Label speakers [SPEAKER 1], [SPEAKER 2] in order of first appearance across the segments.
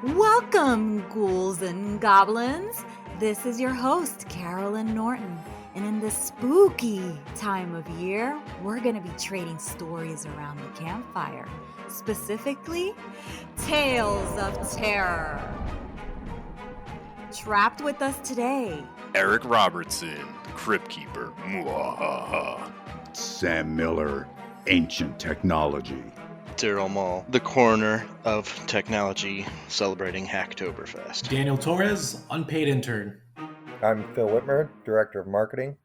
[SPEAKER 1] Welcome, ghouls and goblins. This is your host, Carolyn Norton. And in this spooky time of year, we're going to be trading stories around the campfire. Specifically, tales of terror. Trapped with us today,
[SPEAKER 2] Eric Robertson, the Crypt Keeper. Mwahaha.
[SPEAKER 3] Sam Miller, Ancient Technology.
[SPEAKER 4] Daryl Mall, the coroner of technology, celebrating Hacktoberfest.
[SPEAKER 5] Daniel Torres, unpaid intern.
[SPEAKER 6] I'm Phil Whitmer, Director of Marketing.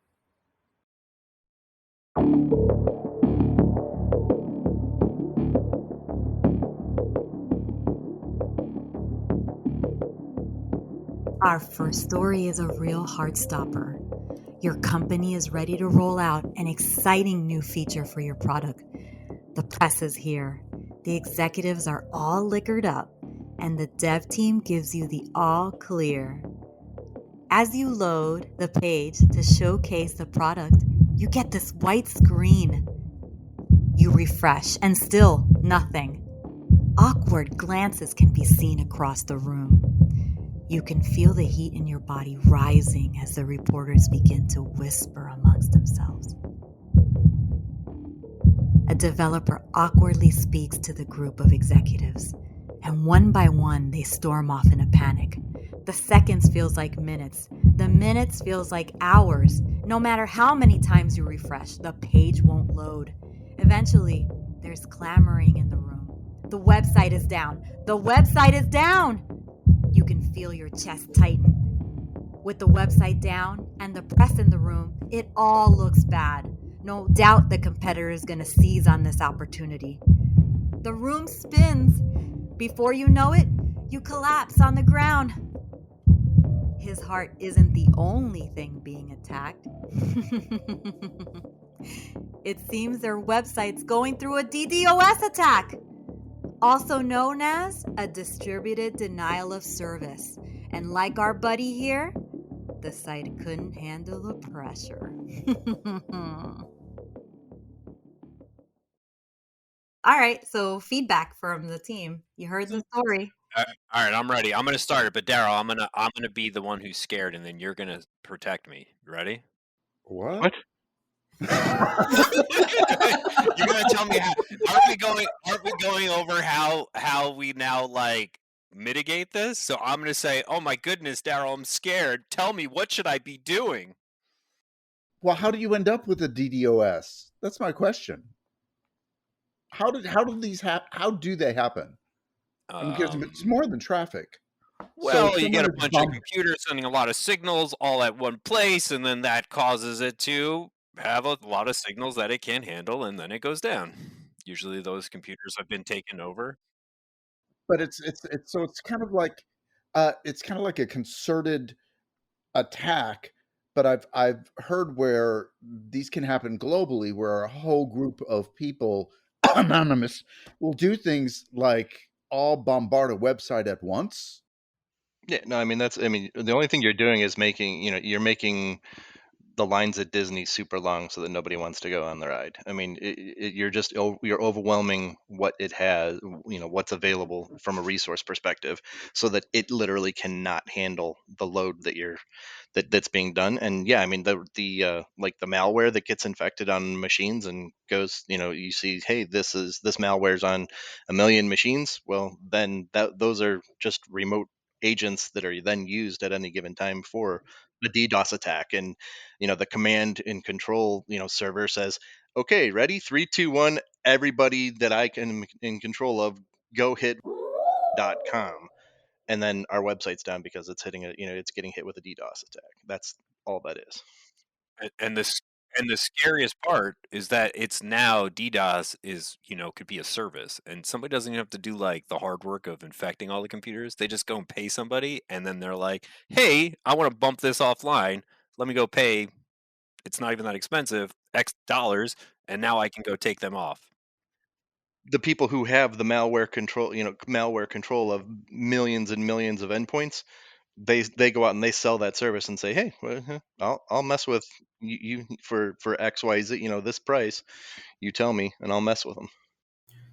[SPEAKER 1] our first story is a real heartstopper. Your company is ready to roll out an exciting new feature for your product. The press is here. The executives are all liquored up, and the dev team gives you the all clear. As you load the page to showcase the product, you get this white screen. You refresh, and still nothing. Awkward glances can be seen across the room. You can feel the heat in your body rising as the reporters begin to whisper amongst themselves. A developer awkwardly speaks to the group of executives, and one by one they storm off in a panic. The seconds feels like minutes. The minutes feels like hours. No matter how many times you refresh, the page won't load. Eventually, there's clamoring in the room. The website is down. The website is down! You can feel your chest tighten. With the website down and the press in the room, it all looks bad. No doubt the competitor is going to seize on this opportunity. The room spins. Before you know it, you collapse on the ground. His heart isn't the only thing being attacked. It seems their website's going through a DDoS attack, also known as a distributed denial of service. And like our buddy here, the site couldn't handle the pressure. All right, so feedback from the team. You heard the story.
[SPEAKER 2] All right, I'm ready. I'm gonna start it, but Daryl, I'm gonna be the one who's scared, and then you're gonna protect me. Ready?
[SPEAKER 3] What?
[SPEAKER 2] You're gonna tell me how? Aren't we going over how we now like mitigate this? So I'm gonna say, oh my goodness, Daryl, I'm scared. Tell me, what should I be doing?
[SPEAKER 3] Well, how do you end up with a DDoS? That's my question. How do these How do they happen? Because it's more than traffic.
[SPEAKER 2] Well, you get a bunch of computers sending a lot of signals all at one place, and then that causes it to have a lot of signals that it can't handle, and then it goes down. Usually those computers have been taken over.
[SPEAKER 3] But it's kind of like a concerted attack. But I've heard where these can happen globally, where a whole group of people, anonymous, will do things like all bombard a website at once.
[SPEAKER 4] Yeah, no, I mean the only thing you're doing is you're making the lines at Disney super long so that nobody wants to go on the ride. I mean, you're overwhelming what it has, what's available from a resource perspective, so that it literally cannot handle the load that's being done. And yeah, I mean the like the malware that gets infected on machines and goes, you see, hey, this malware's on a million machines. Well, then those are just remote agents that are then used at any given time for the DDoS attack. And the command and control server says, okay, ready, 3, 2, 1, everybody that I can in control of, go hit .com. And then our website's down because it's it's getting hit with a DDoS attack. That's all that is.
[SPEAKER 2] And the scariest part is that it's now DDoS is, could be a service, and somebody doesn't even have to do like the hard work of infecting all the computers. They just go and pay somebody, and then they're like, hey, I want to bump this offline. Let me go pay. It's not even that expensive, X dollars, and now I can go take them off.
[SPEAKER 4] The people who have the malware control of millions and millions of endpoints, they go out and they sell that service and say, hey, I'll mess with you for XYZ, this price, you tell me, and I'll mess with them.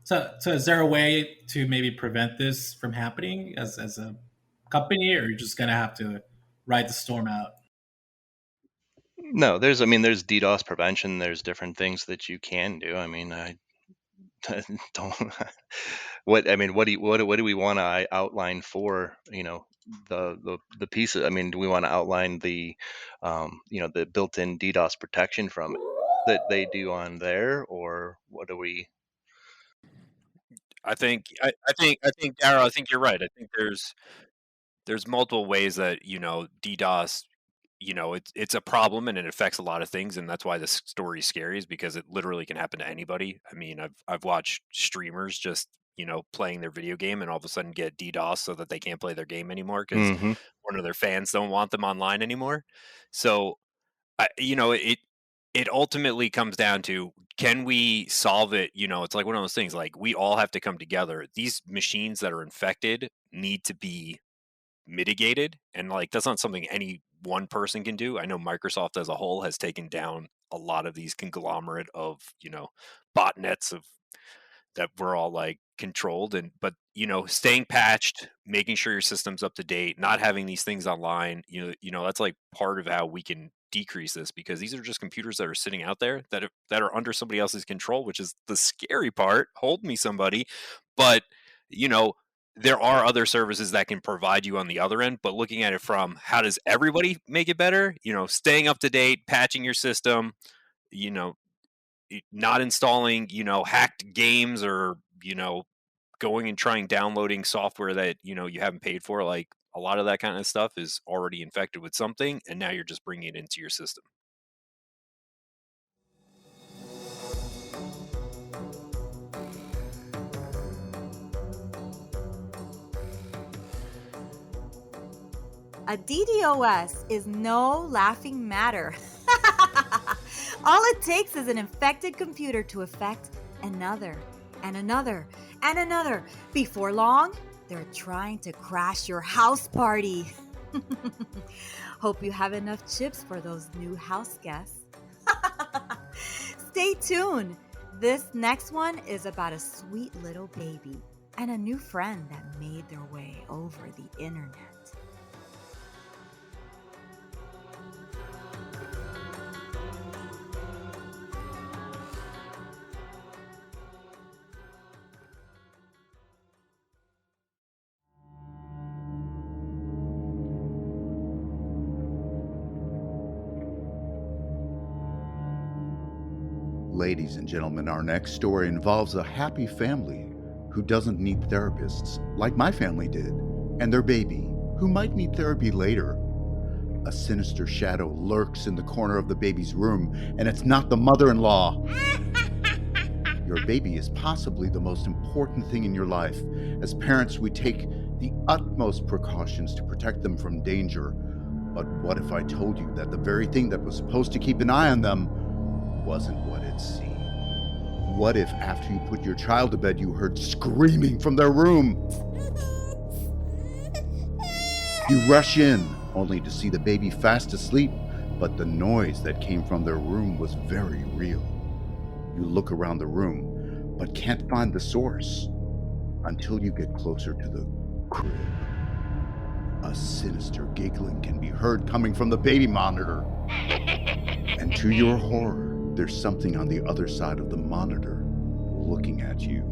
[SPEAKER 5] So is there a way to maybe prevent this from happening as a company, or you're just gonna have to ride the storm out?
[SPEAKER 4] No, there's DDoS prevention. There's different things that you can do. I mean, I don't. What do we want to outline for the pieces? I mean, do we want to outline the the built-in DDoS protection from it that they do on there, or what do we?
[SPEAKER 2] I think Darryl, I think you're right. I think there's multiple ways that DDoS, it's a problem and it affects a lot of things, and that's why this story is scary, is because it literally can happen to anybody. I mean, I've watched streamers just playing their video game and all of a sudden get DDoS so that they can't play their game anymore because
[SPEAKER 4] Mm-hmm.
[SPEAKER 2] one of their fans don't want them online anymore. So it ultimately comes down to, can we solve it? It's like one of those things, like we all have to come together. These machines that are infected need to be mitigated, and like that's not something any one person can do. I know Microsoft as a whole has taken down a lot of these conglomerate of botnets of that were all like controlled, and but staying patched, making sure your system's up to date, not having these things online, that's like part of how we can decrease this, because these are just computers that are sitting out there that are under somebody else's control, which is the scary part. Hold me, somebody. But you know there are other services that can provide you on the other end, but looking at it from how does everybody make it better, staying up to date, patching your system, you know not installing hacked games, or going and trying downloading software that you haven't paid for. Like a lot of that kind of stuff is already infected with something, and now you're just bringing it into your system.
[SPEAKER 1] A DDoS is no laughing matter. All it takes is an infected computer to affect another, and another, and another. Before long, they're trying to crash your house party. Hope you have enough chips for those new house guests. Stay tuned. This next one is about a sweet little baby and a new friend that made their way over the internet.
[SPEAKER 3] Ladies and gentlemen, our next story involves a happy family who doesn't need therapists like my family did, and their baby, who might need therapy later. A sinister shadow lurks in the corner of the baby's room, and it's not the mother-in-law. Your baby is possibly the most important thing in your life. As parents, we take the utmost precautions to protect them from danger. But what if I told you that the very thing that was supposed to keep an eye on them wasn't what it seemed? What if after you put your child to bed, you heard screaming from their room? You rush in, only to see the baby fast asleep, but the noise that came from their room was very real. You look around the room, but can't find the source until you get closer to the crib. A sinister giggling can be heard coming from the baby monitor. And to your horror, there's something on the other side of the monitor looking at you.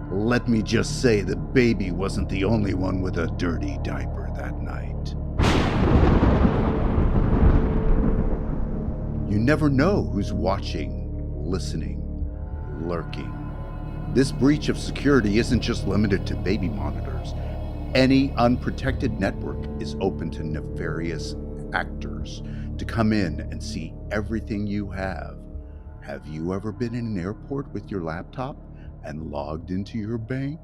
[SPEAKER 3] Let me just say the baby wasn't the only one with a dirty diaper that night. You never know who's watching, listening, lurking. This breach of security isn't just limited to baby monitors. Any unprotected network is open to nefarious actors to come in and see everything you have. Have you ever been in an airport with your laptop and logged into your bank?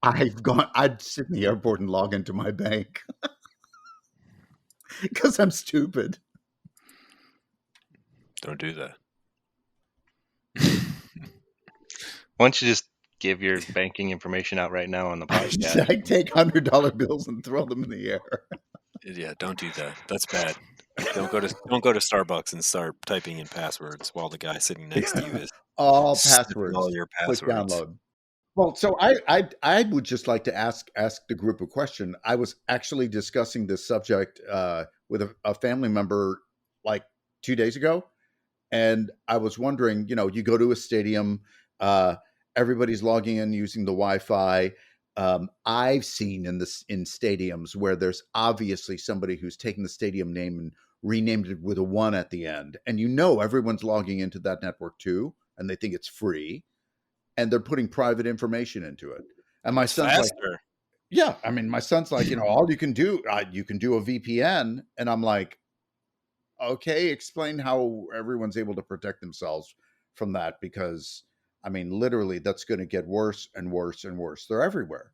[SPEAKER 3] I'd sit in the airport and log into my bank because I'm stupid.
[SPEAKER 2] Don't do that.
[SPEAKER 4] Why don't you just give your banking information out right now on the podcast?
[SPEAKER 3] I take $100 bills and throw them in the air.
[SPEAKER 2] Yeah, don't do that. That's bad. Don't go to Starbucks and start typing in passwords while the guy sitting next to you is
[SPEAKER 3] all
[SPEAKER 2] sniffing all
[SPEAKER 3] passwords.
[SPEAKER 2] your
[SPEAKER 3] Click
[SPEAKER 2] passwords.
[SPEAKER 3] download. Well, so I would just like to ask the group a question. I was actually discussing this subject with a family member like 2 days ago, and I was wondering, you go to a stadium, everybody's logging in using the Wi-Fi. I've seen in stadiums where there's obviously somebody who's taken the stadium name and renamed it with a 1 at the end, and everyone's logging into that network too, and they think it's free, and they're putting private information into it. And my
[SPEAKER 2] It's
[SPEAKER 3] son's like,
[SPEAKER 2] faster.
[SPEAKER 3] yeah, I mean, my son's like, all you can do a VPN, and I'm like, okay, explain how everyone's able to protect themselves from that, because I mean, literally, that's going to get worse and worse and worse. They're everywhere,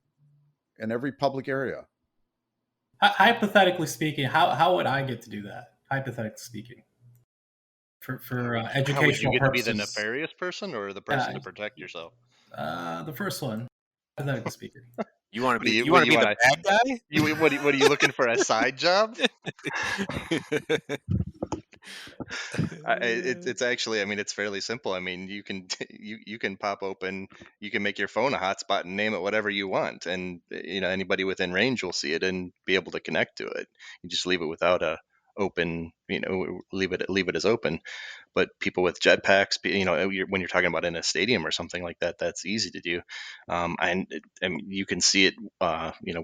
[SPEAKER 3] in every public area.
[SPEAKER 5] Hypothetically speaking, how would I get to do that? Hypothetically speaking, for educational
[SPEAKER 4] How would you get
[SPEAKER 5] purposes.
[SPEAKER 4] to be the nefarious person or the person to protect yourself?
[SPEAKER 5] The first one, hypothetically speaking.
[SPEAKER 2] You want to be
[SPEAKER 4] What do you
[SPEAKER 2] the
[SPEAKER 4] wanna-
[SPEAKER 2] bad guy?
[SPEAKER 4] What are you looking for, a side job? It's actually, I mean, it's fairly simple. I mean, you can you can pop open, you can make your phone a hotspot and name it whatever you want, and anybody within range will see it and be able to connect to it. You just leave it without a open, leave it as open. But people with jetpacks, when you're talking about in a stadium or something like that, that's easy to do. And you can see it.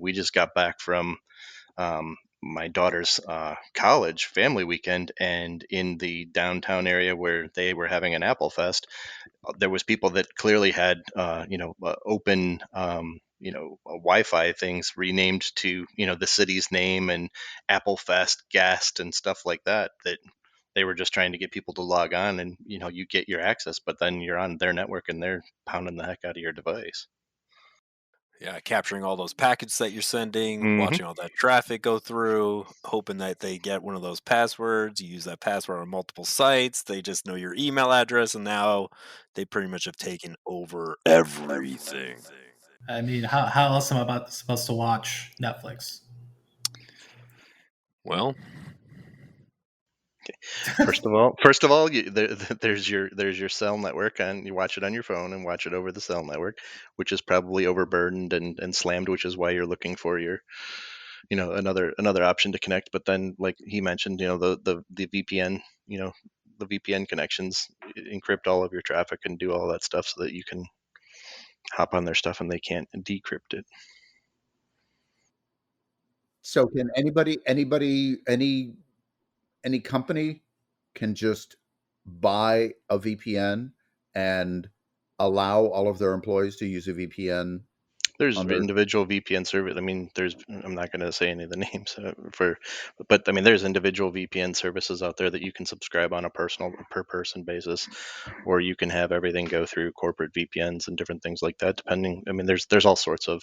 [SPEAKER 4] We just got back from my daughter's college family weekend, and in the downtown area where they were having an Apple Fest, there was people that clearly had open Wi-Fi things renamed to the city's name and Apple Fest guest and stuff like that, that they were just trying to get people to log on, and you get your access, but then you're on their network and they're pounding the heck out of your device.
[SPEAKER 2] Yeah, capturing all those packets that you're sending,
[SPEAKER 4] Mhm.
[SPEAKER 2] watching all that traffic go through, hoping that they get one of those passwords. You use that password on multiple sites. They just know your email address, and now they pretty much have taken over everything.
[SPEAKER 5] I mean, how else am I supposed to watch Netflix?
[SPEAKER 2] Well,
[SPEAKER 4] First of all, there's your cell network, and you watch it on your phone and watch it over the cell network, which is probably overburdened and slammed, which is why you're looking for your, another option to connect. But then, like he mentioned, the VPN, the VPN connections encrypt all of your traffic and do all that stuff so that you can hop on their stuff and they can't decrypt it.
[SPEAKER 3] So can any company can just buy a VPN and allow all of their employees to use a VPN?
[SPEAKER 4] There's
[SPEAKER 3] Under-
[SPEAKER 4] individual VPN service. I mean, I'm not going to say any of the names but I mean, there's individual VPN services out there that you can subscribe on a personal per person basis, or you can have everything go through corporate VPNs and different things like that. Depending, I mean, there's all sorts of.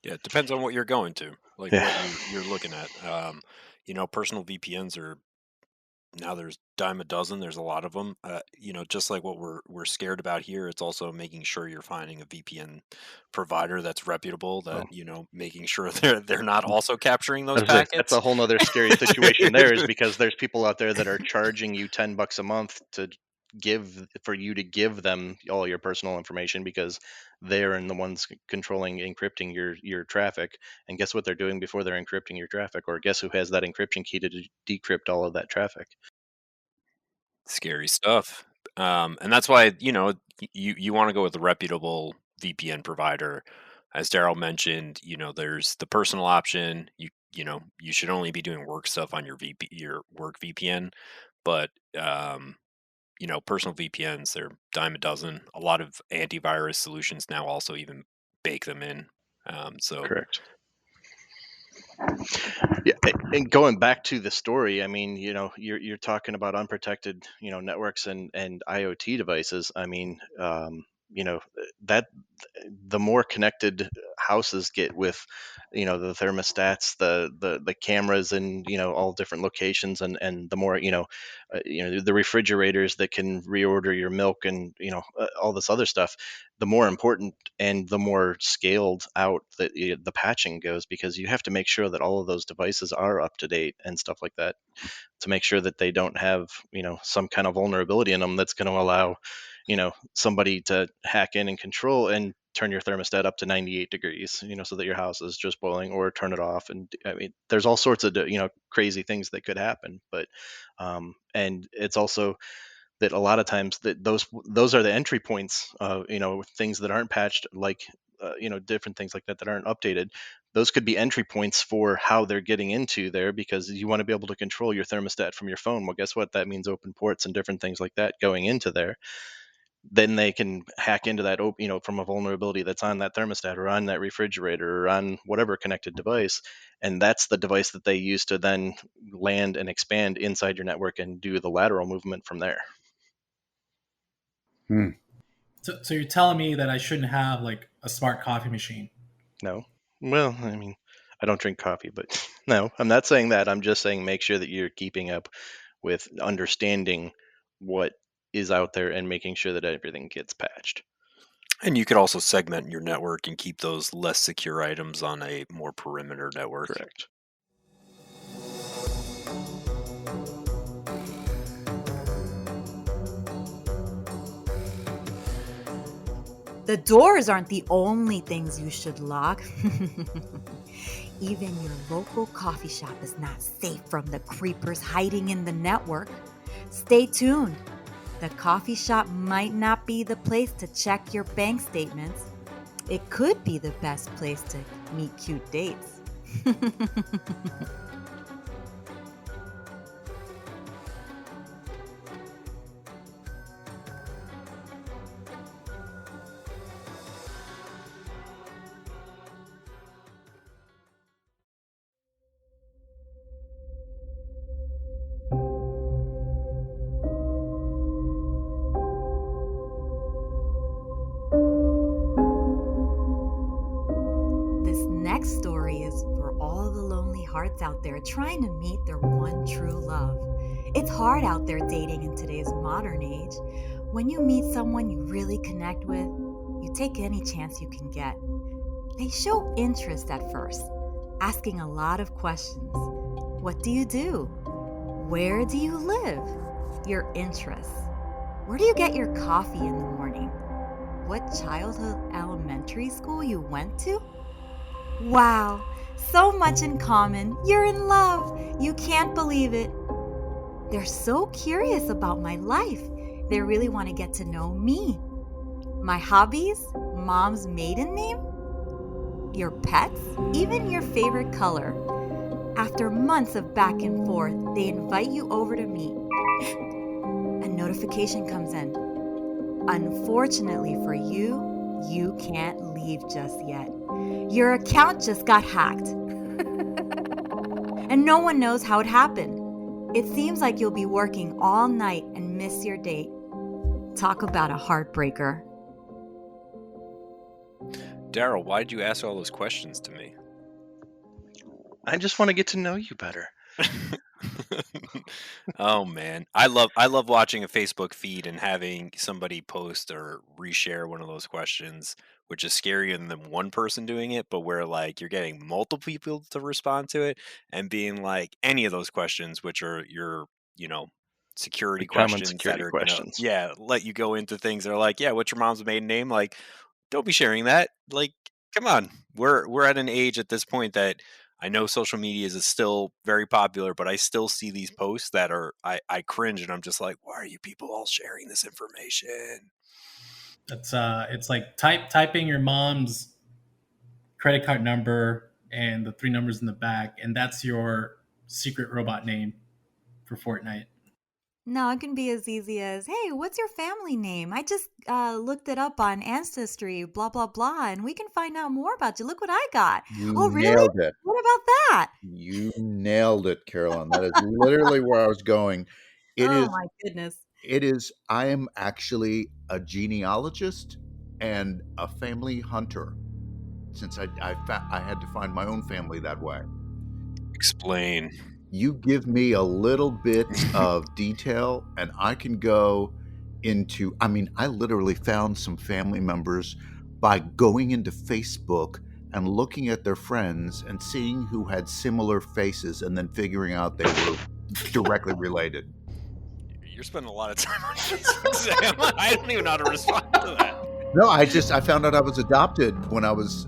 [SPEAKER 2] yeah, it depends on what you're going to, like
[SPEAKER 4] Yeah.
[SPEAKER 2] what you're looking at. Personal VPNs are now there's dime a dozen. There's a lot of them. Just like what we're scared about here, it's also making sure you're finding a VPN provider that's reputable. That making sure they're not also capturing those packets.
[SPEAKER 4] That's a whole nother scary situation. There is because there's people out there that are charging you $10 a month for you to give them all your personal information, because they're in the ones controlling encrypting your traffic. And guess what they're doing before they're encrypting your traffic? Or guess who has that encryption key to decrypt all of that traffic?
[SPEAKER 2] Scary stuff. And that's why you want to go with a reputable VPN provider. As Daryl mentioned, there's the personal option. You should only be doing work stuff on your work VPN, but personal VPNs, they're dime a dozen. A lot of antivirus solutions now also even bake them in. So
[SPEAKER 4] Correct. Yeah, and going back to the story, I mean, you're talking about unprotected, networks and IoT devices. I mean, that the more connected houses get with the thermostats, the cameras, and all different locations, and the more the refrigerators that can reorder your milk, and all this other stuff, the more important and the more scaled out that the patching goes, because you have to make sure that all of those devices are up to date and stuff like that, to make sure that they don't have some kind of vulnerability in them that's going to allow somebody to hack in and control and turn your thermostat up to 98 degrees, so that your house is just boiling, or turn it off. And I mean, there's all sorts of crazy things that could happen. But and it's also that a lot of times that those are the entry points, things that aren't patched, like different things like that aren't updated. Those could be entry points for how they're getting into there, because you want to be able to control your thermostat from your phone. Well, guess what? That means open ports and different things like that going into there. Then they can hack into that, from a vulnerability that's on that thermostat, or on that refrigerator, or on whatever connected device. And that's the device that they use to then land and expand inside your network and do the lateral movement from there.
[SPEAKER 5] So you're telling me that I shouldn't have like a smart coffee machine?
[SPEAKER 4] No. Well, I mean, I don't drink coffee, but no, I'm not saying that. I'm just saying make sure that you're keeping up with understanding what is out there and making sure that everything gets patched.
[SPEAKER 2] And you could also segment your network and keep those less secure items on a more perimeter network.
[SPEAKER 4] Correct.
[SPEAKER 1] The doors aren't the only things you should lock. Even your local coffee shop is not safe from the creepers hiding in the network. Stay tuned. The coffee shop might not be the place to check your bank statements. It could be the best place to meet cute dates. This next story is for all the lonely hearts out there trying to meet their one true love. It's hard out there dating in today's modern age. When you meet someone you really connect with, you take any chance you can get. They show interest at first, asking a lot of questions. What do you do? Where do you live? Your interests. Where do you get your coffee in the morning? What childhood elementary school you went to? Wow, so much in common. You're in love. You can't believe it. They're so curious about my life. They really want to get to know me. My hobbies, mom's maiden name, your pets, even your favorite color. After months of back and forth, they invite you over to meet. A notification comes in. Unfortunately for you, you can't leave just yet. Your account just got hacked. And no one knows how it happened. It seems like you'll be working all night and miss your date. Talk about a heartbreaker.
[SPEAKER 2] Daryl, why did you ask all those questions to me?
[SPEAKER 4] I just want to get to know you better.
[SPEAKER 2] Oh man, I love watching a Facebook feed and having somebody post or reshare one of those questions, which is scarier than one person doing it, but where like you're getting multiple people to respond to it and being like any of those questions, which are your security
[SPEAKER 4] The common
[SPEAKER 2] questions
[SPEAKER 4] security
[SPEAKER 2] that are
[SPEAKER 4] questions.
[SPEAKER 2] let you go into things that are like, yeah, what's your mom's maiden name? Like, don't be sharing that. Like, come on, we're at an age at this point that I know social media is still very popular, but I still see these posts that are I cringe and I'm just like, why are you people all sharing this information?
[SPEAKER 5] It's like typing your mom's credit card number and the 3 numbers in the back, and that's your secret robot name for Fortnite.
[SPEAKER 1] No, it can be as easy as, hey, what's your family name? I just looked it up on Ancestry, blah, blah, blah, and we can find out more about you. Look what I got.
[SPEAKER 3] You
[SPEAKER 1] Oh, really?
[SPEAKER 3] nailed it.
[SPEAKER 1] What about that?
[SPEAKER 3] You nailed it, Carolyn. That is literally where I was going.
[SPEAKER 1] Oh, my goodness.
[SPEAKER 3] I am actually a genealogist. and a family hunter, since I had to find my own family that way.
[SPEAKER 2] Explain.
[SPEAKER 3] You give me a little bit of detail and I can go into, I mean, I literally found some family members by going into Facebook and looking at their friends and seeing who had similar faces and then figuring out they were directly related.
[SPEAKER 2] You're spending a lot of time on this, Sam. I don't even know how to respond to that.
[SPEAKER 3] No, I found out I was adopted when I was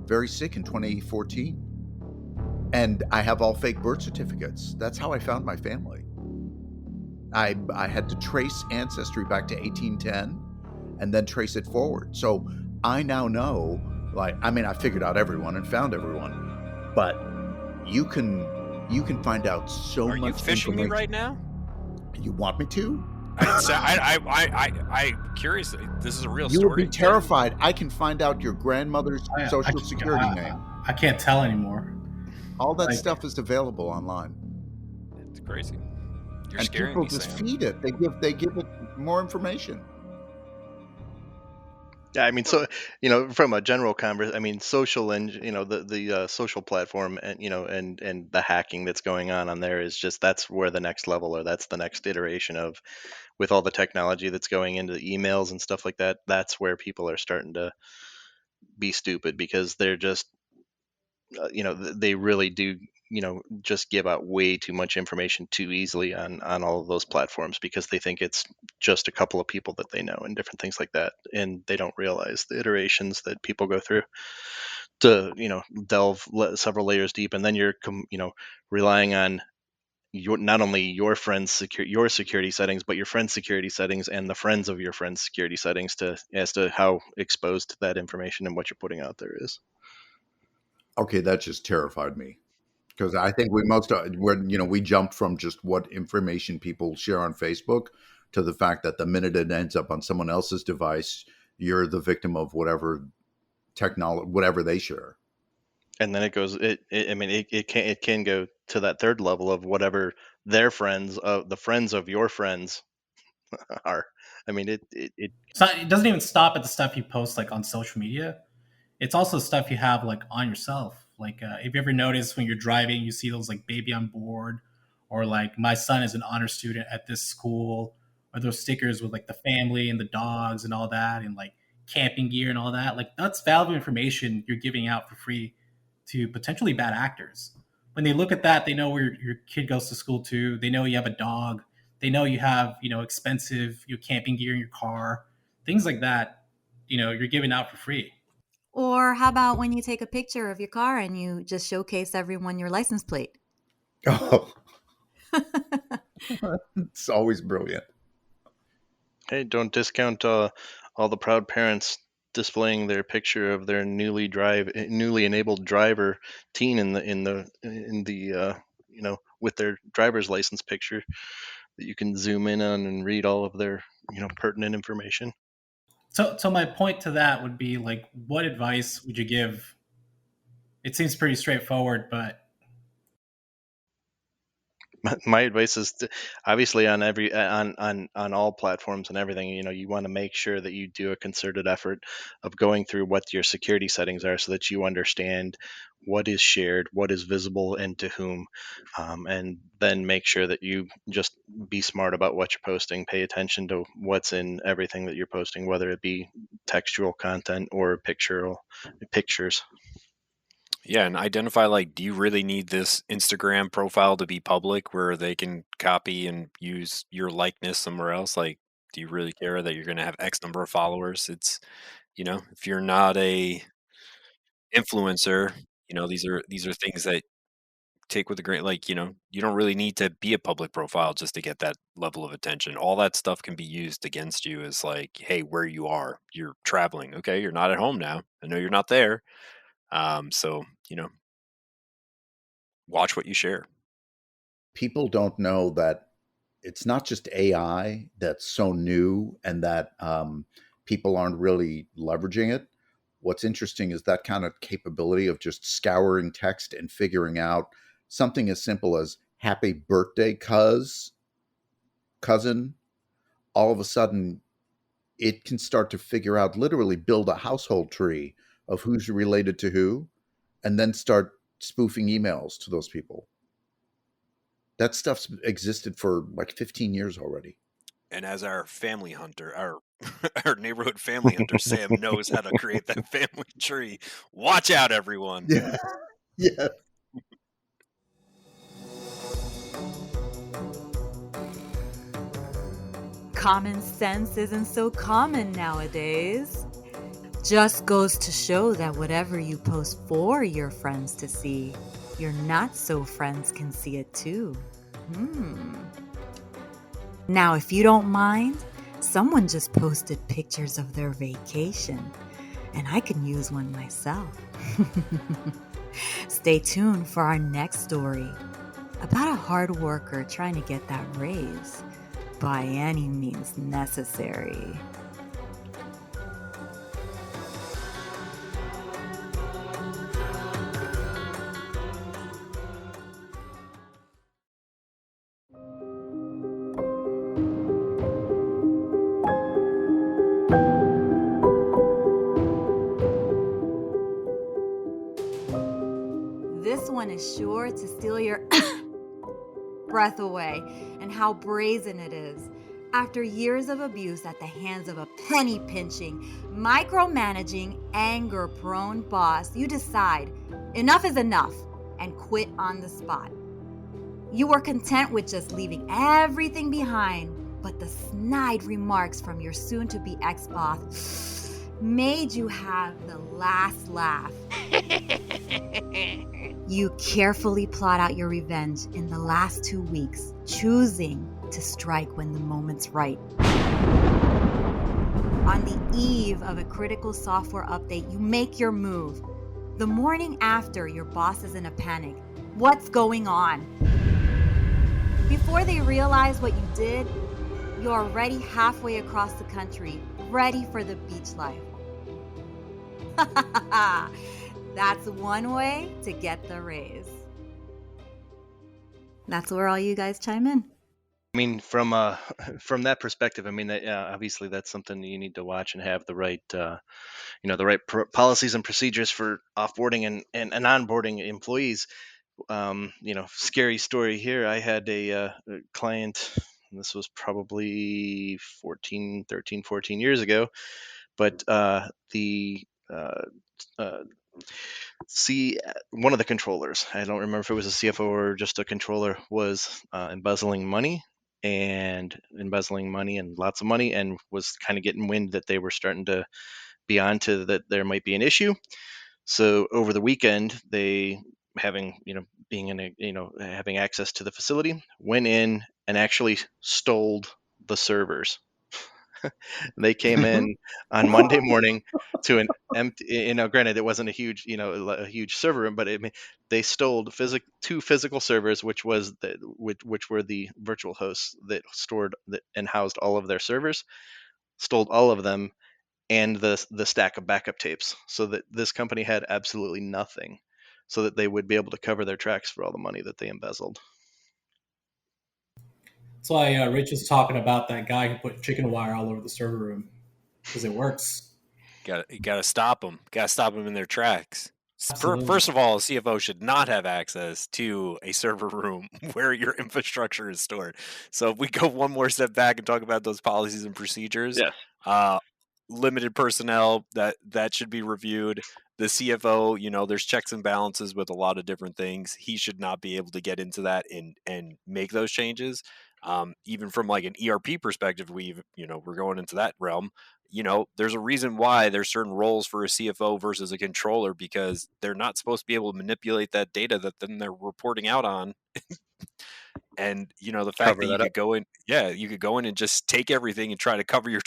[SPEAKER 3] very sick in 2014. And I have all fake birth certificates. That's how I found my family. I had to trace ancestry back to 1810 and then trace it forward. So I now know, like, I mean, I figured out everyone and found everyone, but you can find out so
[SPEAKER 2] Are
[SPEAKER 3] much
[SPEAKER 2] you fishing me
[SPEAKER 3] information.
[SPEAKER 2] right now?
[SPEAKER 3] You want me to?
[SPEAKER 2] I'm curious. This is a real
[SPEAKER 3] You
[SPEAKER 2] story.
[SPEAKER 3] would be terrified. I can find out your grandmother's social security name.
[SPEAKER 5] I can't tell anymore.
[SPEAKER 3] All that stuff is available online.
[SPEAKER 2] It's crazy. You're
[SPEAKER 3] and
[SPEAKER 2] scaring
[SPEAKER 3] people
[SPEAKER 2] me,
[SPEAKER 3] just
[SPEAKER 2] Sam.
[SPEAKER 3] feed it. They give it more information.
[SPEAKER 4] Yeah, I mean, so from a general conversation, I mean, social and the social platform and and the hacking that's going on there is just that's where the next level, or that's the next iteration of, with all the technology that's going into the emails and stuff like that. That's where people are starting to be stupid, because they're just they really do just give out way too much information too easily on all of those platforms, because they think it's just a couple of people that they know and different things like that, and they don't realize the iterations that people go through to delve several layers deep, and then you're relying on not only your friends' your security settings, but your friends' security settings and the friends of your friends' security settings as to how exposed that information and what you're putting out there is.
[SPEAKER 3] Okay, that just terrified me, because I think we jumped from just what information people share on Facebook to the fact that the minute it ends up on someone else's device, you're the victim of whatever technology, whatever they share.
[SPEAKER 4] And then it goes. It can go to that third level of whatever their friends, the friends of your friends, are. I mean, it
[SPEAKER 5] It doesn't even stop at the stuff you post like on social media. It's also stuff you have like on yourself. Like if you ever notice when you're driving, you see those like baby on board, or like my son is an honor student at this school, or those stickers with like the family and the dogs and all that, and like camping gear and all that. Like that's valuable information you're giving out for free to potentially bad actors. When they look at that, they know where your kid goes to school too. They know you have a dog. They know you have expensive camping gear in your car, things like that. You're giving out for free.
[SPEAKER 1] Or how about when you take a picture of your car and you just showcase everyone your license plate?
[SPEAKER 3] Oh, it's always brilliant.
[SPEAKER 4] Hey, don't discount all the proud parents displaying their picture of their newly enabled driver teen in the with their driver's license picture that you can zoom in on and read all of their pertinent information.
[SPEAKER 5] So my point to that would be like, what advice would you give? It seems pretty straightforward, but
[SPEAKER 4] My advice is obviously on every on all platforms and everything, you want to make sure that you do a concerted effort of going through what your security settings are, so that you understand what is shared, what is visible, and to whom, and then make sure that you just be smart about what you're posting. Pay attention to what's in everything that you're posting, whether it be textual content or pictures.
[SPEAKER 2] Yeah, and identify, like, do you really need this Instagram profile to be public where they can copy and use your likeness somewhere else? Like, do you really care that you're going to have X number of followers? It's, if you're not a influencer, these are things that take with a grain. Like, you don't really need to be a public profile just to get that level of attention. All that stuff can be used against you as like, hey, where you are, you're traveling. Okay, you're not at home now. I know you're not there. So, watch what you share.
[SPEAKER 3] People don't know that it's not just AI that's so new and that people aren't really leveraging it. What's interesting is that kind of capability of just scouring text and figuring out something as simple as happy birthday cousin. All of a sudden, it can start to figure out, literally build a household tree of who's related to who, and then start spoofing emails to those people. That stuff's existed for like 15 years already.
[SPEAKER 2] And as our family hunter, our neighborhood family hunter, Sam knows how to create that family tree. Watch out, everyone.
[SPEAKER 3] Yeah. Yeah.
[SPEAKER 1] Common sense isn't so common nowadays. Just goes to show that whatever you post for your friends to see, your not so friends can see it too. Now, if you don't mind, someone just posted pictures of their vacation, and I can use one myself. Stay tuned for our next story about a hard worker trying to get that raise by any means necessary. This one is sure to steal your breath away, and how brazen it is. After years of abuse at the hands of a penny-pinching, micromanaging, anger-prone boss, you decide enough is enough and quit on the spot. You were content with just leaving everything behind, but the snide remarks from your soon-to-be ex-boss made you have the last laugh. You carefully plot out your revenge in the last 2 weeks, choosing to strike when the moment's right. On the eve of a critical software update, you make your move. The morning after, your boss is in a panic. What's going on? Before they realize what you did, you're already halfway across the country, ready for the beach life. That's one way to get the raise. That's where all you guys chime in.
[SPEAKER 4] I mean, from that perspective, I mean, obviously that's something you need to watch and have the right, the right policies and procedures for offboarding and onboarding employees. Scary story here. I had a client, and this was probably 14 years ago, but the one of the controllers, I don't remember if it was a CFO or just a controller, was embezzling money and lots of money, and was kind of getting wind that they were starting to be onto that there might be an issue. So over the weekend, they, having having access to the facility, went in and actually stole the servers. They came in on Monday morning to an empty, granted it wasn't a huge, a huge server room, but they stole two physical servers, which were the virtual hosts that stored and housed all of their servers, stole all of them, and the stack of backup tapes, so that this company had absolutely nothing, so that they would be able to cover their tracks for all the money that they embezzled.
[SPEAKER 5] That's why Rich was talking about that guy who put chicken wire all over the server room, because it works.
[SPEAKER 2] You gotta stop them. Gotta stop them in their tracks.
[SPEAKER 5] Absolutely.
[SPEAKER 2] First of all, a CFO should not have access to a server room where your infrastructure is stored. So if we go one more step back and talk about those policies and procedures,
[SPEAKER 4] Yes.
[SPEAKER 2] Limited personnel, that should be reviewed. The CFO, there's checks and balances with a lot of different things. He should not be able to get into that and make those changes. Even from like an ERP perspective, we're going into that realm. There's a reason why there's certain roles for a CFO versus a controller, because they're not supposed to be able to manipulate that data that then they're reporting out on. And the fact that you could go in, you could go in and just take everything and try to cover your.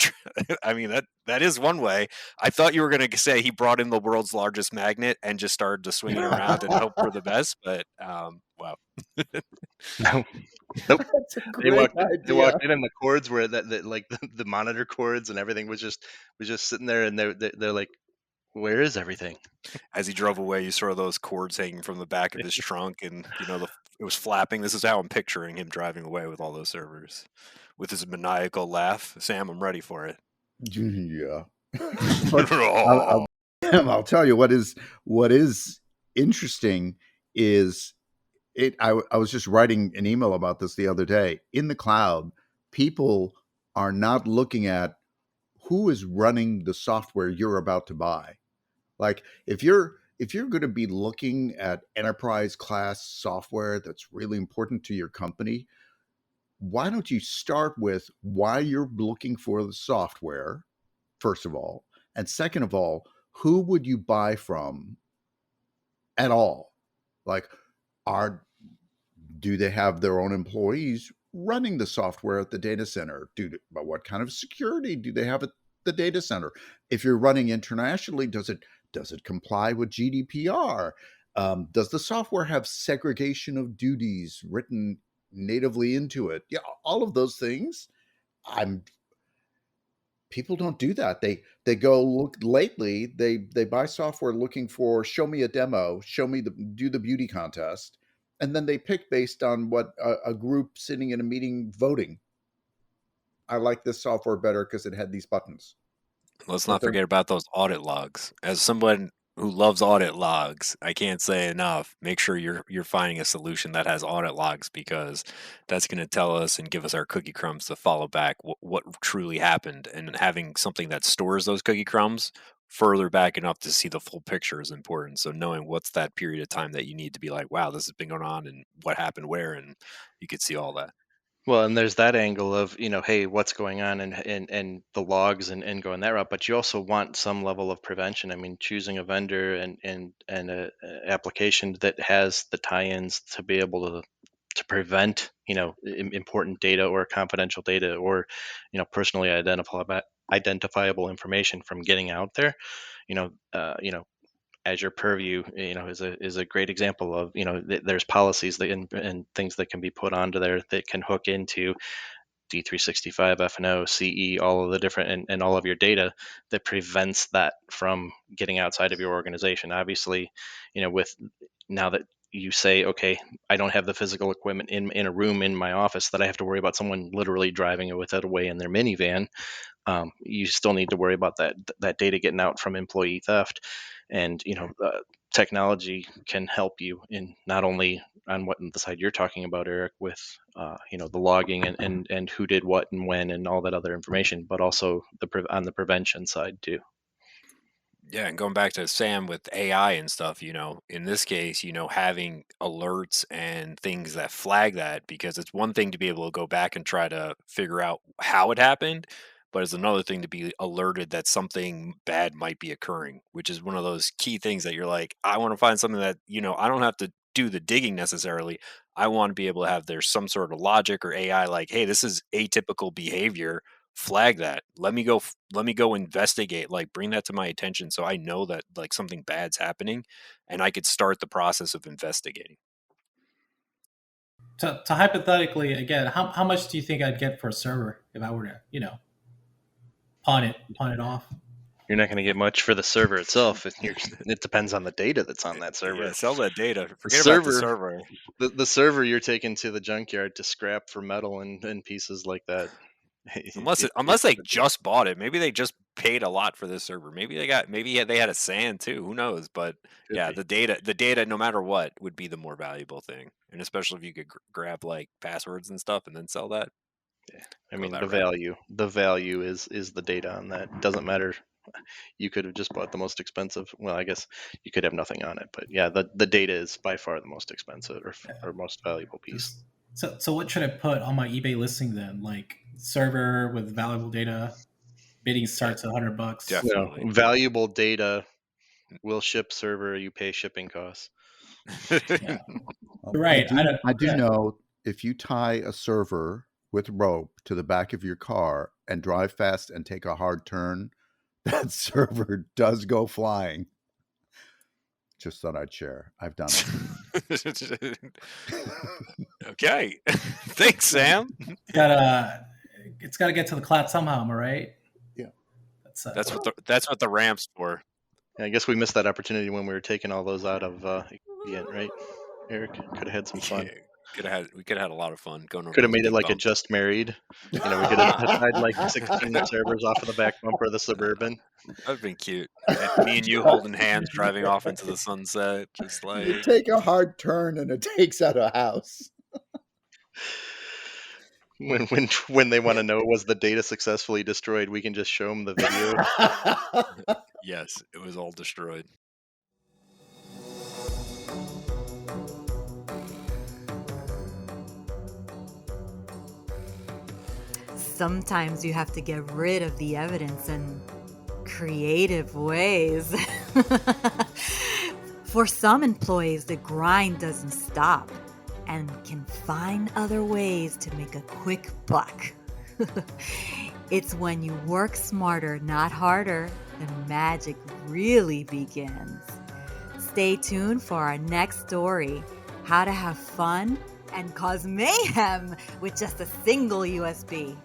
[SPEAKER 2] I mean, that is one way. I thought you were going to say he brought in the world's largest magnet and just started to swing it around and hope for the best. But wow.
[SPEAKER 4] Nope.
[SPEAKER 3] That's a
[SPEAKER 4] They
[SPEAKER 3] great idea.
[SPEAKER 4] walked in, and the cords were that like the monitor cords and everything was just sitting there, and they're like, where is everything?
[SPEAKER 2] As he drove away, you saw those cords hanging from the back of his trunk, and it was flapping. This is how I'm picturing him driving away with all those servers, with his maniacal laugh. Sam, I'm ready for it.
[SPEAKER 3] Yeah. But I'll tell you what is interesting is I was just writing an email about this the other day. In the cloud, people are not looking at who is running the software you're about to buy. Like if you're going to be looking at enterprise class software that's really important to your company, why don't you start with why you're looking for the software, first of all, and second of all, who would you buy from at all? Like, do they have their own employees running the software at the data center? But what kind of security do they have at the data center? If you're running internationally, does it comply with GDPR? Does the software have segregation of duties written natively into it? Yeah, all of those things. People don't do that. They go look lately. They buy software looking for show me a demo, do the beauty contest, and then they pick based on what a group sitting in a meeting voting. I like this software better because it had these buttons.
[SPEAKER 2] Let's not forget about those audit logs. As someone who loves audit logs, I can't say enough. Make sure you're finding a solution that has audit logs, because that's going to tell us and give us our cookie crumbs to follow back what truly happened. And having something that stores those cookie crumbs further back enough to see the full picture is important. So knowing what's that period of time that you need to be like, wow, this has been going on and what happened where, and you could see all that.
[SPEAKER 4] Well, and there's that angle of, hey, what's going on, and the logs, and going that route. But you also want some level of prevention. I mean, choosing a vendor and a application that has the tie-ins to be able to prevent, important data or confidential data or, personally identifiable information from getting out there. Azure Purview, is a great example of, there's policies and things that can be put onto there that can hook into D365, F&O, CE, all of the different, and all of your data that prevents that from getting outside of your organization. Obviously, with now that you say, okay, I don't have the physical equipment in a room in my office that I have to worry about someone literally driving it with it away in their minivan. You still need to worry about that data getting out from employee theft. And technology can help you in not only on what the side you're talking about, Eric, with the logging and who did what and when and all that other information, but also on the prevention side too.
[SPEAKER 2] Yeah, and going back to Sam with AI and stuff, in this case, having alerts and things that flag that, because it's one thing to be able to go back and try to figure out how it happened, but it's another thing to be alerted that something bad might be occurring, which is one of those key things that you're like, I want to find something that, I don't have to do the digging necessarily. I want to be able to have there's some sort of logic or AI like, hey, this is atypical behavior, flag that, let me go investigate, like bring that to my attention so I know that like something bad's happening and I could start the process of investigating.
[SPEAKER 5] To hypothetically, again, how much do you think I'd get for a server if I were to, pawn it off?
[SPEAKER 4] You're not going to get much for the server itself. It depends on the data that's on that server.
[SPEAKER 2] Yeah, sell that data. Forget about the server.
[SPEAKER 4] The server you're taking to the junkyard to scrap for metal and pieces like that.
[SPEAKER 2] Unless they just bought it, maybe they just paid a lot for this server. Maybe they had a SAN too. Who knows? But yeah, the data, no matter what, would be the more valuable thing, and especially if you could grab like passwords and stuff and then sell that.
[SPEAKER 4] Yeah, I mean the value is the data on that. It doesn't matter. You could have just bought the most expensive. Well, I guess you could have nothing on it, but yeah, the data is by far the most expensive or most valuable piece.
[SPEAKER 5] So what should I put on my eBay listing then? Like server with valuable data, bidding starts at $100.
[SPEAKER 2] Definitely.
[SPEAKER 4] Valuable data will ship server. You pay shipping costs.
[SPEAKER 5] Yeah. Right.
[SPEAKER 3] I do know if you tie a server with rope to the back of your car and drive fast and take a hard turn, that server does go flying. Just thought I'd share. I've done it.
[SPEAKER 2] Okay. Thanks, Sam.
[SPEAKER 5] It's gotta get to the cloud somehow, am I right?
[SPEAKER 3] Yeah.
[SPEAKER 2] That's what the ramp's for.
[SPEAKER 4] Yeah, I guess we missed that opportunity when we were taking all those out of Expedient, right? Eric could have had some fun.
[SPEAKER 2] We could have had a lot of fun going over.
[SPEAKER 4] Could have
[SPEAKER 2] those
[SPEAKER 4] made it
[SPEAKER 2] big
[SPEAKER 4] like a
[SPEAKER 2] bumps.
[SPEAKER 4] Just Married. We could have tied like 16 servers off of the back bumper of the Suburban.
[SPEAKER 2] That'd been cute. And me and you holding hands, driving off into the sunset, just
[SPEAKER 3] You
[SPEAKER 2] like
[SPEAKER 3] take a hard turn and it takes out a house.
[SPEAKER 4] When they want to know was the data successfully destroyed, we can just show them the video.
[SPEAKER 2] yes, it was all destroyed.
[SPEAKER 1] Sometimes you have to get rid of the evidence in creative ways. For some employees, the grind doesn't stop and can find other ways to make a quick buck. It's when you work smarter, not harder, the magic really begins. Stay tuned for our next story, how to have fun and cause mayhem with just a single USB.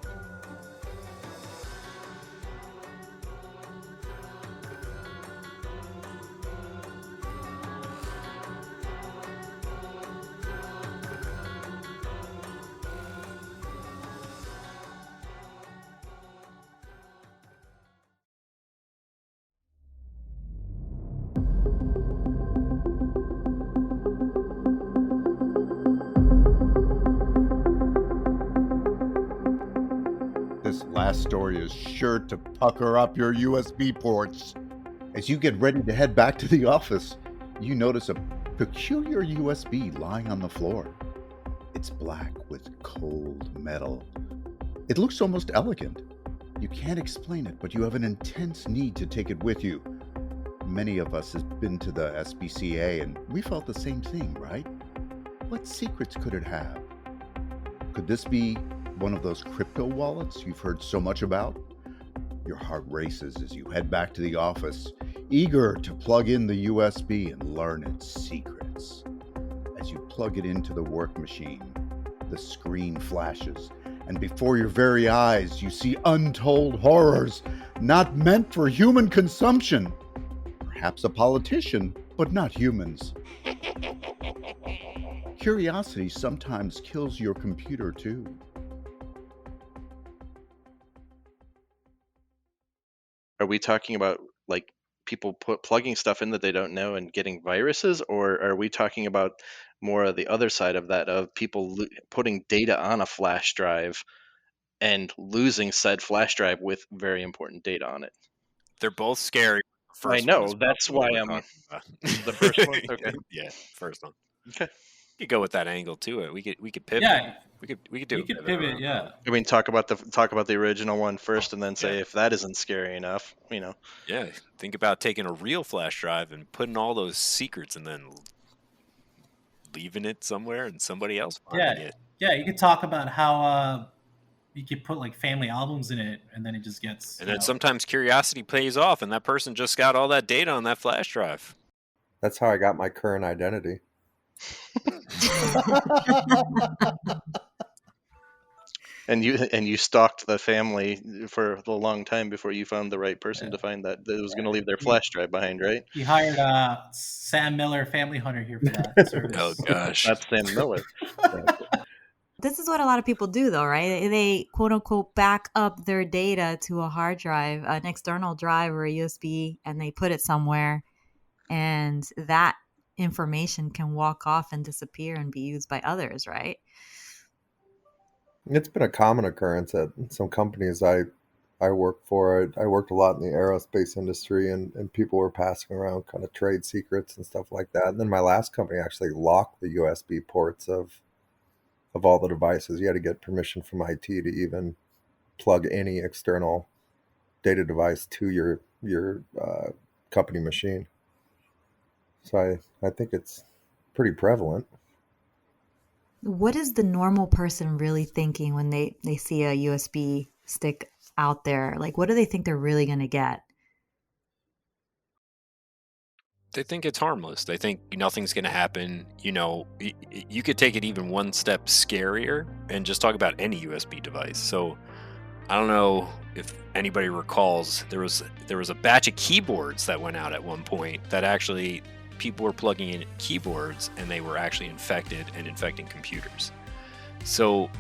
[SPEAKER 3] This last story is sure to pucker up your USB ports. As you get ready to head back to the office, you notice a peculiar USB lying on the floor. It's black with cold metal. It looks almost elegant. You can't explain it, but you have an intense need to take it with you. Many of us have been to the SPCA and we felt the same thing, right? What secrets could it have? Could this be one of those crypto wallets you've heard so much about? Your heart races as you head back to the office, eager to plug in the USB and learn its secrets. As you plug it into the work machine, the screen flashes, and before your very eyes, you see untold horrors not meant for human consumption. Perhaps a politician, but not humans. Curiosity sometimes kills your computer too.
[SPEAKER 4] Are we talking about like people plugging stuff in that they don't know and getting viruses, or are we talking about more of the other side of that, of people putting data on a flash drive and losing said flash drive with very important data on it?
[SPEAKER 2] They're both scary.
[SPEAKER 4] I know, that's why I'm the first one. Okay.
[SPEAKER 2] Yeah, first one.
[SPEAKER 4] Okay.
[SPEAKER 2] You could go with that angle to it. We could pivot.
[SPEAKER 5] Yeah,
[SPEAKER 2] we could do.
[SPEAKER 5] you can pivot. Yeah.
[SPEAKER 4] I mean, talk about the original one first, and then say if that isn't scary enough,
[SPEAKER 2] Yeah, think about taking a real flash drive and putting all those secrets, and then leaving it somewhere, and somebody else finding it.
[SPEAKER 5] Yeah. You could talk about how you could put like family albums in it, and then it just gets.
[SPEAKER 2] And then sometimes curiosity pays off, and that person just got all that data on that flash drive.
[SPEAKER 6] That's how I got my current identity.
[SPEAKER 4] And you stalked the family for a long time before you found the right person to find that was going to leave their flash drive behind, right?
[SPEAKER 5] You hired Sam Miller, Family Hunter, here for that service.
[SPEAKER 2] Oh gosh,
[SPEAKER 4] that's Sam Miller.
[SPEAKER 1] This is what a lot of people do, though, right? They quote unquote back up their data to a hard drive, an external drive or a USB, and they put it somewhere, and that information can walk off and disappear and be used by others, right?
[SPEAKER 6] It's been a common occurrence at some companies I work for. I worked a lot in the aerospace industry, and people were passing around kind of trade secrets and stuff like that. And then my last company actually locked the USB ports of all the devices. You had to get permission from IT to even plug any external data device to your company machine. So I think it's pretty prevalent.
[SPEAKER 1] What is the normal person really thinking when they see a USB stick out there? Like, what do they think they're really going to get?
[SPEAKER 2] They think it's harmless. They think nothing's going to happen. You could take it even one step scarier and just talk about any USB device. So I don't know if anybody recalls, there was a batch of keyboards that went out at one point that actually people were plugging in keyboards and they were actually infected and infecting computers. So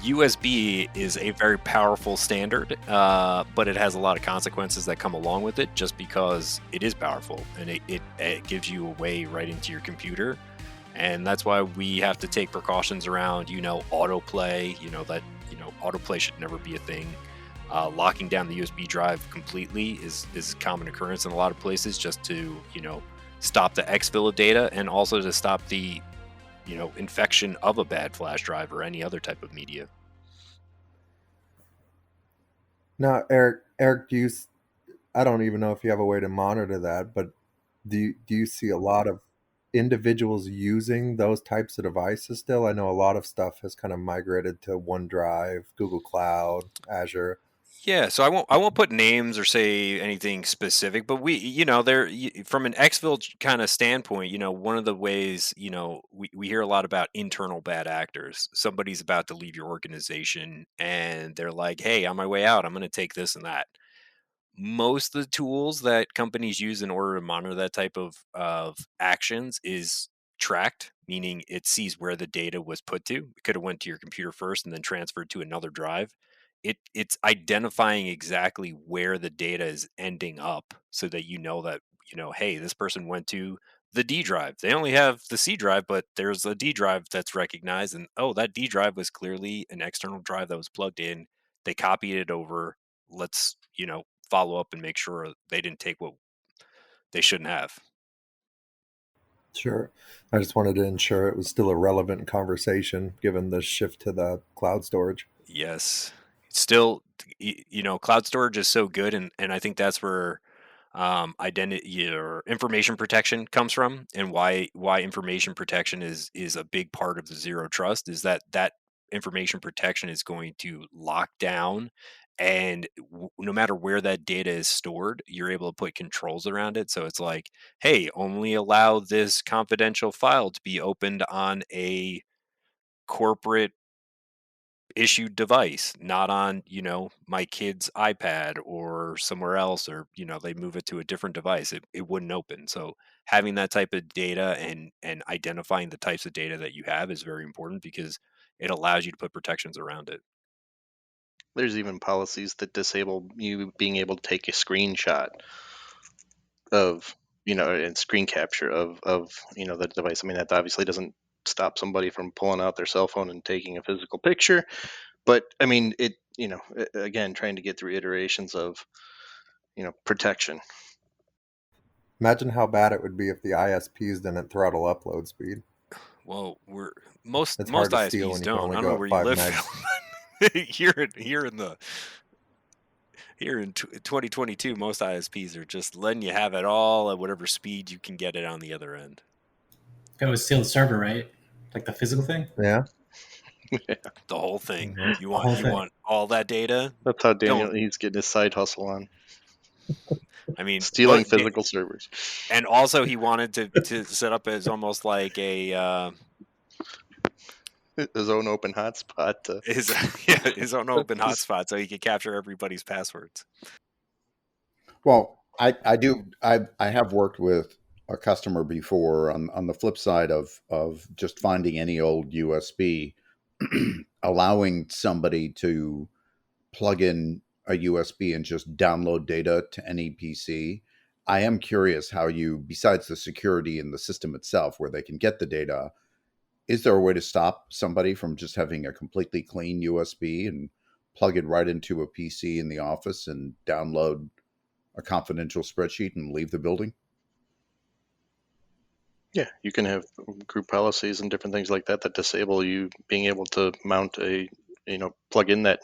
[SPEAKER 2] USB is a very powerful standard, but it has a lot of consequences that come along with it just because it is powerful, and it gives you a way right into your computer. And that's why we have to take precautions around, autoplay, that, autoplay should never be a thing. Locking down the USB drive completely is a common occurrence in a lot of places just to, stop the exfil of data, and also to stop the, infection of a bad flash drive or any other type of media.
[SPEAKER 6] Now, Eric, I don't even know if you have a way to monitor that, but do you see a lot of individuals using those types of devices still? I know a lot of stuff has kind of migrated to OneDrive, Google Cloud, Azure.
[SPEAKER 2] Yeah, so I won't put names or say anything specific, but there from an exfil kind of standpoint, one of the ways, we hear a lot about internal bad actors. Somebody's about to leave your organization and they're like, "Hey, on my way out, I'm going to take this and that." Most of the tools that companies use in order to monitor that type of actions is tracked, meaning it sees where the data was put to. It could have went to your computer first and then transferred to another drive. It's identifying exactly where the data is ending up so that that, hey, this person went to the D drive. They only have the C drive, but there's a D drive that's recognized, and oh, that D drive was clearly an external drive that was plugged in. They copied it over. Let's, follow up and make sure they didn't take what they shouldn't have.
[SPEAKER 6] Sure. I just wanted to ensure it was still a relevant conversation given the shift to the cloud storage.
[SPEAKER 2] Yes. Still, cloud storage is so good, and I think that's where identity or information protection comes from, and why information protection is a big part of the zero trust is that information protection is going to lock down, and no matter where that data is stored, you're able to put controls around it. So it's like, hey, only allow this confidential file to be opened on a corporate issued device, not on, my kid's iPad or somewhere else, or, they move it to a different device. It wouldn't open. So having that type of data and identifying the types of data that you have is very important because it allows you to put protections around it.
[SPEAKER 4] There's even policies that disable you being able to take a screenshot of, and screen capture of the device. I mean, that obviously doesn't stop somebody from pulling out their cell phone and taking a physical picture, but I mean, again, trying to get through iterations of, protection.
[SPEAKER 6] Imagine how bad it would be if the ISPs didn't throttle upload speed.
[SPEAKER 2] Well, most
[SPEAKER 6] It's hard to steal
[SPEAKER 2] ISPs
[SPEAKER 6] when you can
[SPEAKER 2] don't.
[SPEAKER 6] only
[SPEAKER 2] I don't know
[SPEAKER 6] go
[SPEAKER 2] where
[SPEAKER 6] at
[SPEAKER 2] you
[SPEAKER 6] 5
[SPEAKER 2] live,
[SPEAKER 6] megs.
[SPEAKER 2] Phil. Here in 2022, most ISPs are just letting you have it all at whatever speed you can get it on the other end.
[SPEAKER 5] Go steal the server, right? Like the physical thing.
[SPEAKER 6] Yeah.
[SPEAKER 2] The whole thing.
[SPEAKER 6] Mhm.
[SPEAKER 2] You
[SPEAKER 5] whole thing.
[SPEAKER 2] want all that data?
[SPEAKER 4] That's how
[SPEAKER 2] Don't.
[SPEAKER 4] he's getting his side hustle on.
[SPEAKER 2] I mean,
[SPEAKER 4] Stealing physical servers.
[SPEAKER 2] And also, he wanted to set up as almost like a
[SPEAKER 4] his own open hotspot.
[SPEAKER 2] His own open hotspot, so he could capture everybody's passwords.
[SPEAKER 3] Well, I have worked with a customer before on the flip side of just finding any old USB, allowing somebody to plug in a USB and just download data to any PC. I am curious how besides the security in the system itself, where they can get the data, is there a way to stop somebody from just having a completely clean USB and plug it right into a PC in the office and download a confidential spreadsheet and leave the building?
[SPEAKER 4] Yeah, you can have group policies and different things like that disable you being able to mount plug in that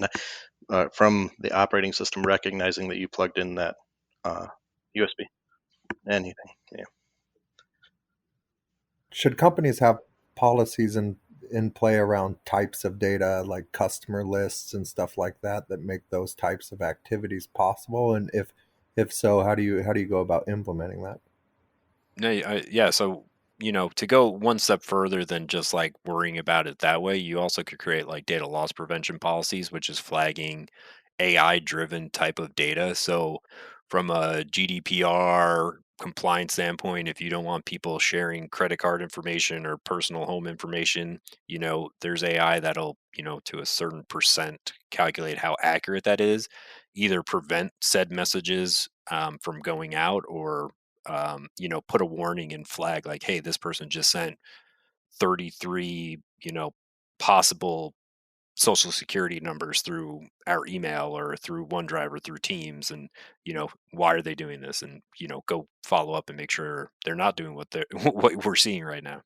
[SPEAKER 4] from the operating system, recognizing that you plugged in that USB. Anything. Yeah.
[SPEAKER 6] Should companies have policies in play around types of data like customer lists and stuff like that make those types of activities possible? And if so, how do you go about implementing that?
[SPEAKER 2] No, yeah. So, to go one step further than just like worrying about it that way, you also could create like data loss prevention policies, which is flagging AI driven type of data. So, from a GDPR compliance standpoint, if you don't want people sharing credit card information or personal home information, there's AI that'll, to a certain percent calculate how accurate that is, either prevent said messages from going out, or put a warning and flag like, hey, this person just sent 33, possible social security numbers through our email or through OneDrive or through Teams, and why are they doing this, and go follow up and make sure they're not doing what they're what we're seeing right now.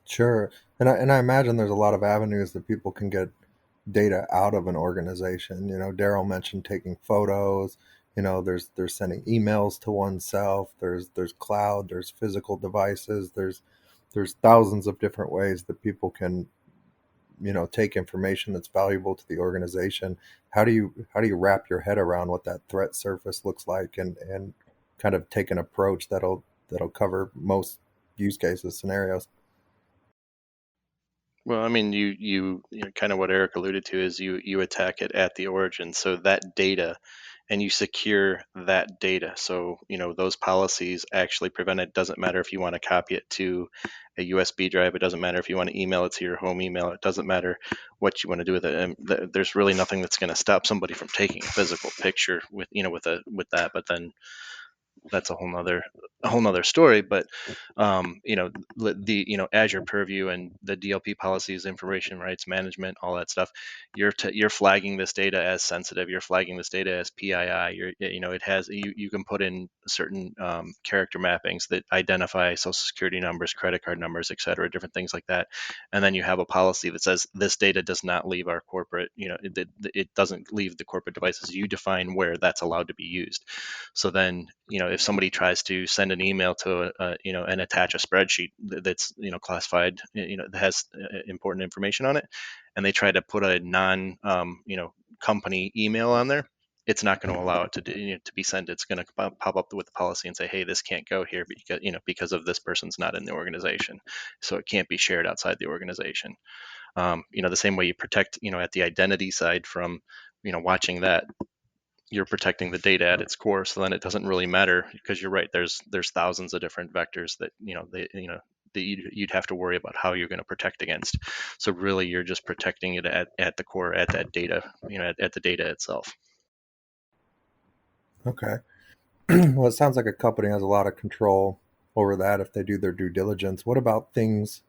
[SPEAKER 6] Sure. And I imagine there's a lot of avenues that people can get data out of an organization. Daryl mentioned taking photos. There's sending emails to oneself. There's cloud. There's physical devices. There's thousands of different ways that people can take information that's valuable to the organization. How do you wrap your head around what that threat surface looks like, and kind of take an approach that'll cover most use cases, scenarios?
[SPEAKER 4] Well, I mean, kind of what Eric alluded to is you attack it at the origin, so that data, and you secure that data. So those policies actually prevent it. Doesn't matter if you want to copy it to a USB drive. It doesn't matter if you want to email it to your home email. It doesn't matter what you want to do with it. And there's really nothing that's going to stop somebody from taking a physical picture with that. But then that's a whole nother story. But the Azure Purview and the DLP policies, information rights management, all that stuff, you're flagging this data as sensitive. You're flagging this data as PII. It has you can put in certain character mappings that identify social security numbers, credit card numbers, et cetera, different things like that. And then you have a policy that says this data does not leave our corporate. It doesn't leave the corporate devices. You define where that's allowed to be used. So then, if somebody tries to send an email to and attach a spreadsheet that's classified, that has important information on it, and they try to put a non company email on there, it's not going to allow it to be sent. It's going to pop up with the policy and say, hey, this can't go here because of this person's not in the organization, so it can't be shared outside the organization. The same way you protect at the identity side from watching that, you're protecting the data at its core. So then it doesn't really matter, because you're right. There's thousands of different vectors that that you'd have to worry about how you're going to protect against. So really, you're just protecting it at the core, at that data, at the data itself.
[SPEAKER 6] Okay. Well, it sounds like a company has a lot of control over that if they do their due diligence. What about things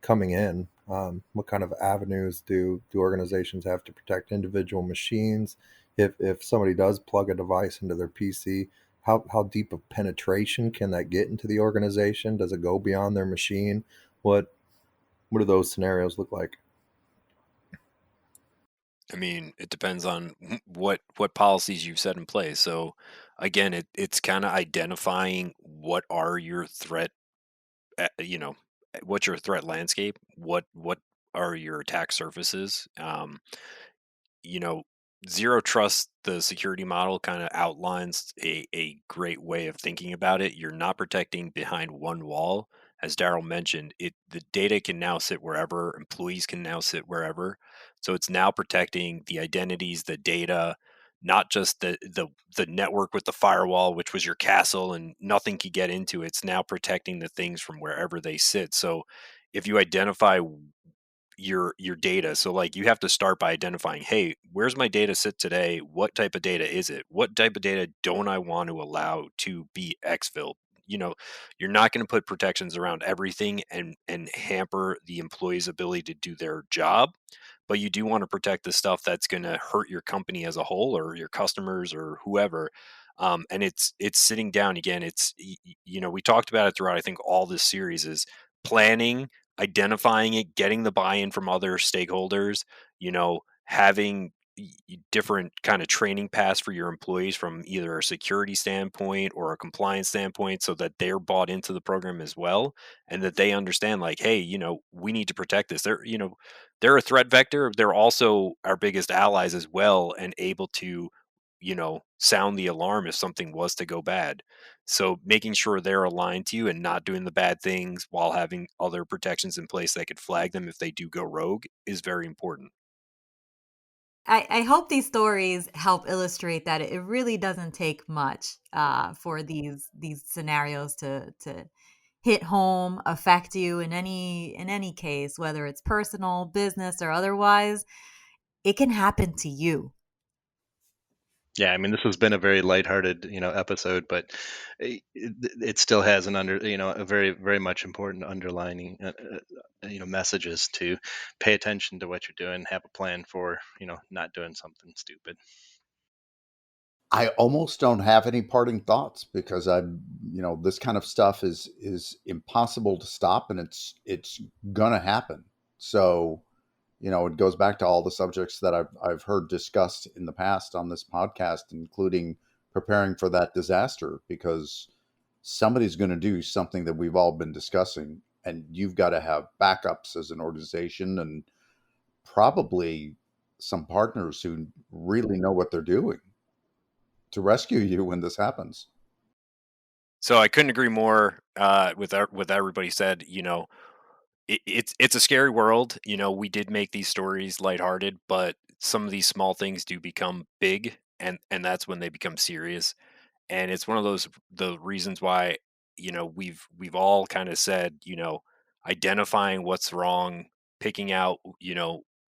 [SPEAKER 6] coming in? What kind of avenues do organizations have to protect individual machines? If somebody does plug a device into their PC, how deep of penetration can that get into the organization? Does it go beyond their machine? What do those scenarios look like?
[SPEAKER 2] I mean, it depends on what policies you've set in place. So again, it's kind of identifying what are your threat, what's your threat landscape, what are your attack surfaces. You know, Zero Trust, the security model, kind of outlines a great way of thinking about it. You're not protecting behind one wall. As Daryl mentioned, the data can now sit wherever, employees can now sit wherever. So it's now protecting the identities, the data, not just the network with the firewall, which was your castle and nothing could get into it. It's now protecting the things from wherever they sit. So if you identify your data, so like you have to start by identifying, hey, where's my data sit today, what type of data is it, what type of data don't I want to allow to be exfilled. You're not going to put protections around everything and hamper the employee's ability to do their job, but you do want to protect the stuff that's going to hurt your company as a whole or your customers or whoever. And it's sitting down again. We talked about it throughout, I think, all this series is planning, identifying it, getting the buy-in from other stakeholders, having different kind of training paths for your employees from either a security standpoint or a compliance standpoint, so that they're bought into the program as well, and that they understand like, hey, we need to protect this. They're a threat vector. They're also our biggest allies as well, and able to sound the alarm if something was to go bad. So making sure they're aligned to you and not doing the bad things while having other protections in place that could flag them if they do go rogue is very important.
[SPEAKER 1] I hope these stories help illustrate that it really doesn't take much for these scenarios to hit home, affect you in any case, whether it's personal, business, or otherwise. It can happen to you.
[SPEAKER 4] Yeah, I mean, this has been a very lighthearted, episode, but it still has a very, very much important underlining, messages to pay attention to what you're doing, have a plan for, not doing something stupid.
[SPEAKER 3] I almost don't have any parting thoughts because this kind of stuff is impossible to stop, and it's gonna happen. So, it goes back to all the subjects that I've heard discussed in the past on this podcast, including preparing for that disaster, because somebody's going to do something that we've all been discussing, and you've got to have backups as an organization, and probably some partners who really know what they're doing to rescue you when this happens.
[SPEAKER 2] So I couldn't agree more with what everybody said. It's a scary world. We did make these stories lighthearted, but some of these small things do become big, and that's when they become serious. And it's one of the reasons why we've all kind of said, identifying what's wrong, picking out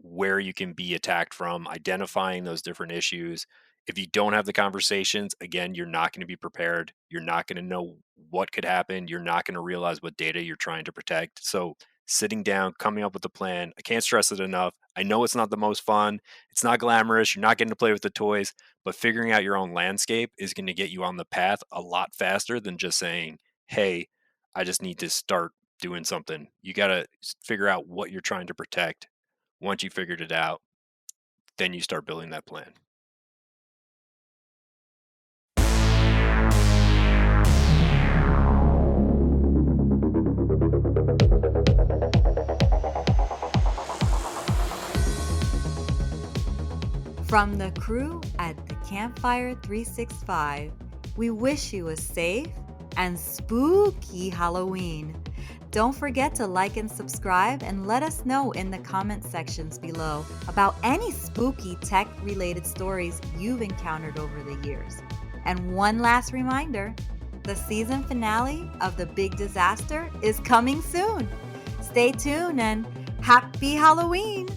[SPEAKER 2] where you can be attacked from, identifying those different issues. If you don't have the conversations, again, you're not going to be prepared. You're not going to know what could happen. You're not going to realize what data you're trying to protect. So sitting down, coming up with a plan, I can't stress it enough. I know it's not the most fun. It's not glamorous. You're not getting to play with the toys, but figuring out your own landscape is going to get you on the path a lot faster than just saying, hey, I just need to start doing something. You got to figure out what you're trying to protect. Once you figured it out, then you start building that plan.
[SPEAKER 1] From the crew at the Campfire 365, we wish you a safe and spooky Halloween. Don't forget to like and subscribe, and let us know in the comment sections below about any spooky tech-related stories you've encountered over the years. And one last reminder, the season finale of The Big Disaster is coming soon. Stay tuned and happy Halloween!